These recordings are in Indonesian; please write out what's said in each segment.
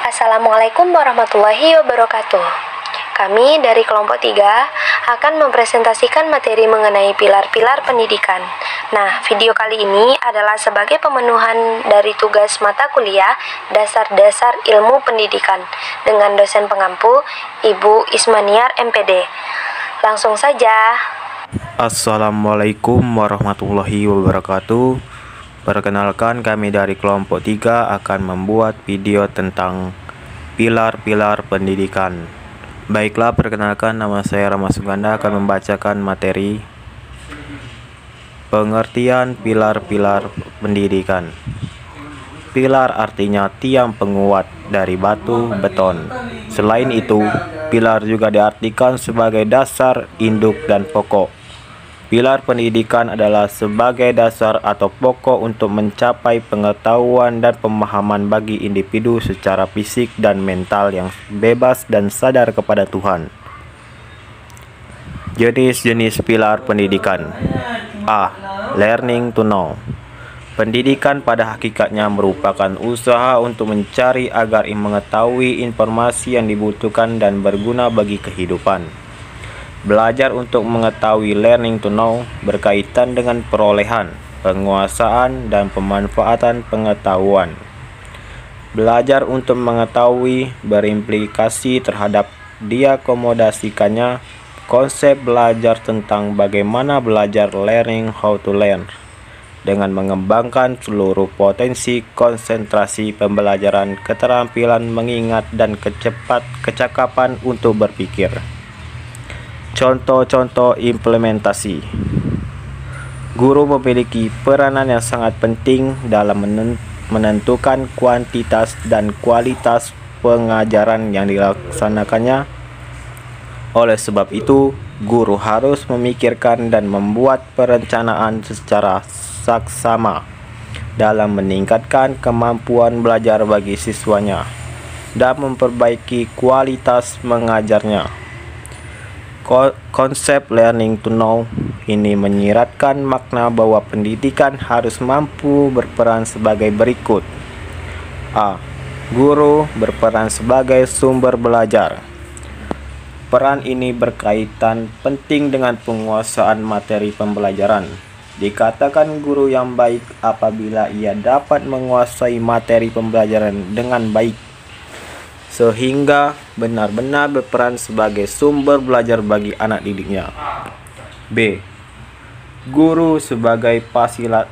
Assalamualaikum warahmatullahi wabarakatuh. Kami dari kelompok 3 akan mempresentasikan materi mengenai pilar-pilar pendidikan. Nah, video kali ini adalah sebagai pemenuhan dari tugas mata kuliah Dasar-Dasar Ilmu Pendidikan dengan dosen pengampu Ibu Ismaniar MPD. Langsung saja. Assalamualaikum warahmatullahi wabarakatuh. Perkenalkan, kami dari kelompok 3 akan membuat video tentang pilar-pilar pendidikan. Baiklah, perkenalkan, nama saya Rama Suganda akan membacakan materi pengertian pilar-pilar pendidikan. Pilar artinya tiang penguat dari batu beton. Selain itu, pilar juga diartikan sebagai dasar, induk, dan pokok. Pilar pendidikan adalah sebagai dasar atau pokok untuk mencapai pengetahuan dan pemahaman bagi individu secara fisik dan mental yang bebas dan sadar kepada Tuhan. Jenis-jenis pilar pendidikan. A. Learning to know. Pendidikan pada hakikatnya merupakan usaha untuk mencari agar mengetahui informasi yang dibutuhkan dan berguna bagi kehidupan. Belajar untuk mengetahui, learning to know, berkaitan dengan perolehan, penguasaan, dan pemanfaatan pengetahuan. Belajar untuk mengetahui berimplikasi terhadap diakomodasikannya. Konsep belajar tentang bagaimana belajar, learning how to learn, dengan mengembangkan seluruh potensi konsentrasi pembelajaran, keterampilan mengingat, dan kecakapan untuk berpikir. Contoh-contoh implementasi. Guru memiliki peranan yang sangat penting dalam menentukan kuantitas dan kualitas pengajaran yang dilaksanakannya. Oleh sebab itu, guru harus memikirkan dan membuat perencanaan secara saksama dalam meningkatkan kemampuan belajar bagi siswanya dan memperbaiki kualitas mengajarnya. Konsep learning to know ini menyiratkan makna bahwa pendidikan harus mampu berperan sebagai berikut. A. Guru berperan sebagai sumber belajar. Peran ini berkaitan penting dengan penguasaan materi pembelajaran. Dikatakan guru yang baik apabila ia dapat menguasai materi pembelajaran dengan baik, sehingga benar-benar berperan sebagai sumber belajar bagi anak didiknya. B. Guru sebagai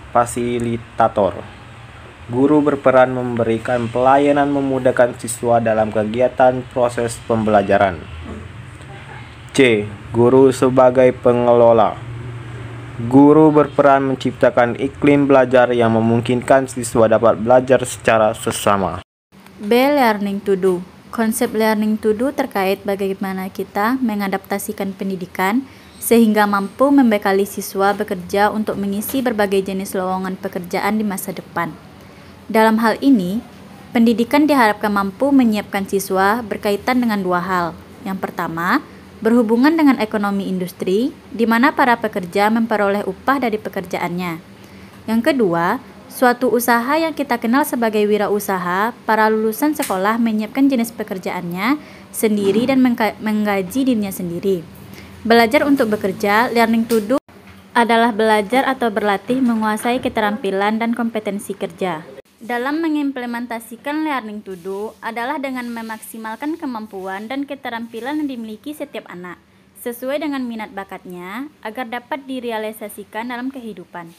fasilitator. Guru berperan memberikan pelayanan memudahkan siswa dalam kegiatan proses pembelajaran. C. Guru sebagai pengelola. Guru berperan menciptakan iklim belajar yang memungkinkan siswa dapat belajar secara sesama. B. Learning to do. Konsep learning to do terkait bagaimana kita mengadaptasikan pendidikan sehingga mampu membekali siswa bekerja untuk mengisi berbagai jenis lowongan pekerjaan di masa depan. Dalam hal ini, pendidikan diharapkan mampu menyiapkan siswa berkaitan dengan dua hal. Yang pertama, berhubungan dengan ekonomi industri, di mana para pekerja memperoleh upah dari pekerjaannya. Yang kedua, suatu usaha yang kita kenal sebagai wirausaha, para lulusan sekolah menyiapkan jenis pekerjaannya sendiri dan menggaji dirinya sendiri. Belajar untuk bekerja, learning to do, adalah belajar atau berlatih menguasai keterampilan dan kompetensi kerja. Dalam mengimplementasikan learning to do adalah dengan memaksimalkan kemampuan dan keterampilan yang dimiliki setiap anak, sesuai dengan minat bakatnya, agar dapat direalisasikan dalam kehidupan.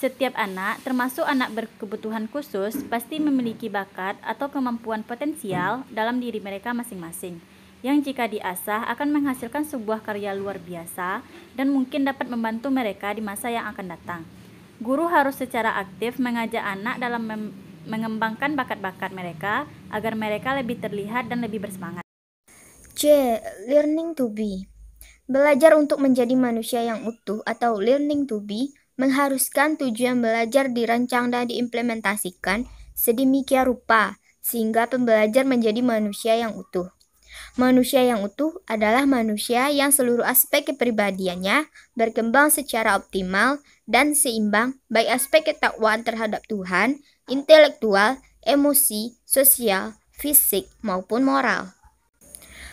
Setiap anak, termasuk anak berkebutuhan khusus, pasti memiliki bakat atau kemampuan potensial dalam diri mereka masing-masing, yang jika diasah akan menghasilkan sebuah karya luar biasa dan mungkin dapat membantu mereka di masa yang akan datang. Guru harus secara aktif mengajak anak dalam mengembangkan bakat-bakat mereka agar mereka lebih terlihat dan lebih bersemangat. C. Learning to be. Belajar untuk menjadi manusia yang utuh atau learning to be mengharuskan tujuan belajar dirancang dan diimplementasikan sedemikian rupa sehingga pembelajar menjadi manusia yang utuh. Manusia yang utuh adalah manusia yang seluruh aspek kepribadiannya berkembang secara optimal dan seimbang, baik aspek ketakwaan terhadap Tuhan, intelektual, emosi, sosial, fisik, maupun moral.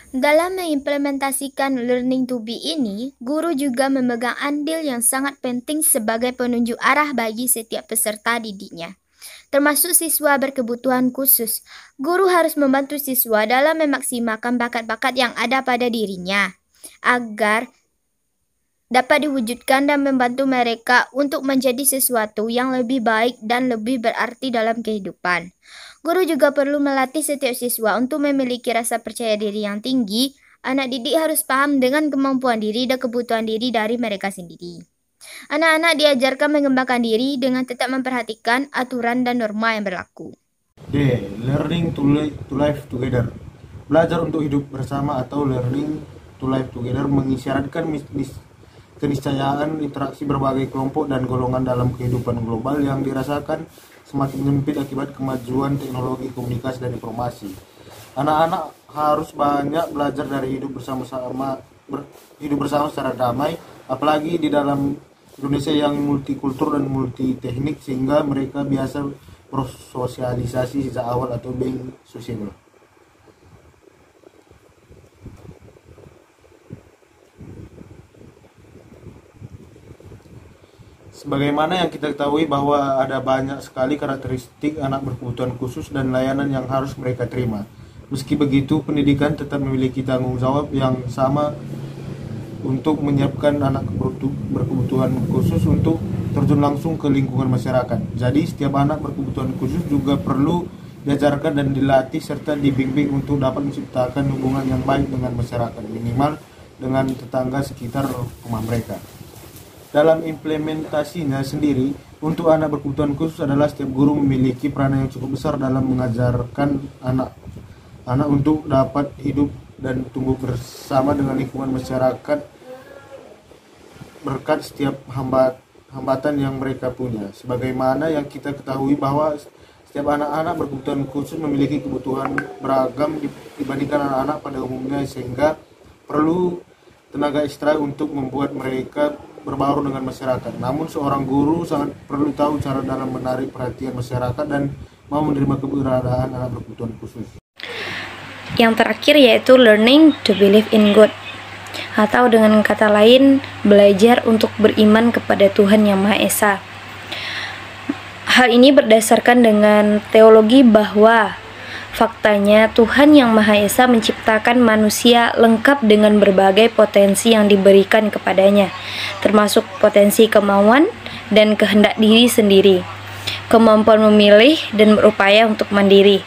Dalam mengimplementasikan learning to be ini, guru juga memegang andil yang sangat penting sebagai penunjuk arah bagi setiap peserta didiknya, termasuk siswa berkebutuhan khusus. Guru harus membantu siswa dalam memaksimalkan bakat-bakat yang ada pada dirinya, agar dapat diwujudkan dan membantu mereka untuk menjadi sesuatu yang lebih baik dan lebih berarti dalam kehidupan. Guru juga perlu melatih setiap siswa untuk memiliki rasa percaya diri yang tinggi. Anak didik harus paham dengan kemampuan diri dan kebutuhan diri dari mereka sendiri. Anak-anak diajarkan mengembangkan diri dengan tetap memperhatikan aturan dan norma yang berlaku. D. Learning to live together. Belajar untuk hidup bersama atau learning to live together mengisyaratkan keniscayaan interaksi berbagai kelompok dan golongan dalam kehidupan global yang dirasakan semakin menyempit akibat kemajuan teknologi komunikasi dan informasi. Anak-anak harus banyak belajar dari hidup bersama secara damai, apalagi di dalam Indonesia yang multikultur dan multiteknik, sehingga mereka biasa bersosialisasi sejak awal atau being sociable. Sebagaimana yang kita ketahui bahwa ada banyak sekali karakteristik anak berkebutuhan khusus dan layanan yang harus mereka terima. Meski begitu, pendidikan tetap memiliki tanggung jawab yang sama untuk menyiapkan anak berkebutuhan khusus untuk terjun langsung ke lingkungan masyarakat. Jadi, setiap anak berkebutuhan khusus juga perlu diajarkan dan dilatih serta dibimbing untuk dapat menciptakan hubungan yang baik dengan masyarakat, minimal dengan tetangga sekitar rumah mereka. Dalam implementasinya sendiri, untuk anak berkebutuhan khusus adalah setiap guru memiliki peranan yang cukup besar dalam mengajarkan anak untuk dapat hidup dan tumbuh bersama dengan lingkungan masyarakat berkat setiap hambatan yang mereka punya. Sebagaimana yang kita ketahui bahwa setiap anak-anak berkebutuhan khusus memiliki kebutuhan beragam dibandingkan anak-anak pada umumnya, sehingga perlu tenaga ekstra untuk membuat mereka berbaur dengan masyarakat. Namun seorang guru sangat perlu tahu cara dalam menarik perhatian masyarakat dan mau menerima keberadaan anak berkebutuhan khusus. Yang terakhir yaitu learning to believe in God, atau dengan kata lain belajar untuk beriman kepada Tuhan Yang Maha Esa. Hal ini berdasarkan dengan teologi bahwa faktanya Tuhan Yang Maha Esa menciptakan manusia lengkap dengan berbagai potensi yang diberikan kepadanya, termasuk potensi kemauan dan kehendak diri sendiri, kemampuan memilih dan berupaya untuk mandiri.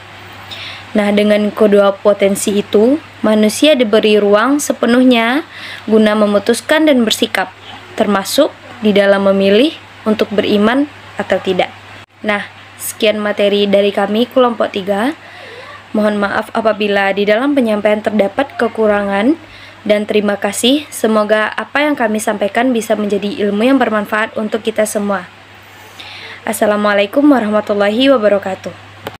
Nah, dengan kedua potensi itu, manusia diberi ruang sepenuhnya guna memutuskan dan bersikap, termasuk di dalam memilih untuk beriman atau tidak. Nah, sekian materi dari kami kelompok 3. Mohon maaf apabila di dalam penyampaian terdapat kekurangan, dan terima kasih. Semoga apa yang kami sampaikan bisa menjadi ilmu yang bermanfaat untuk kita semua. Assalamualaikum warahmatullahi wabarakatuh.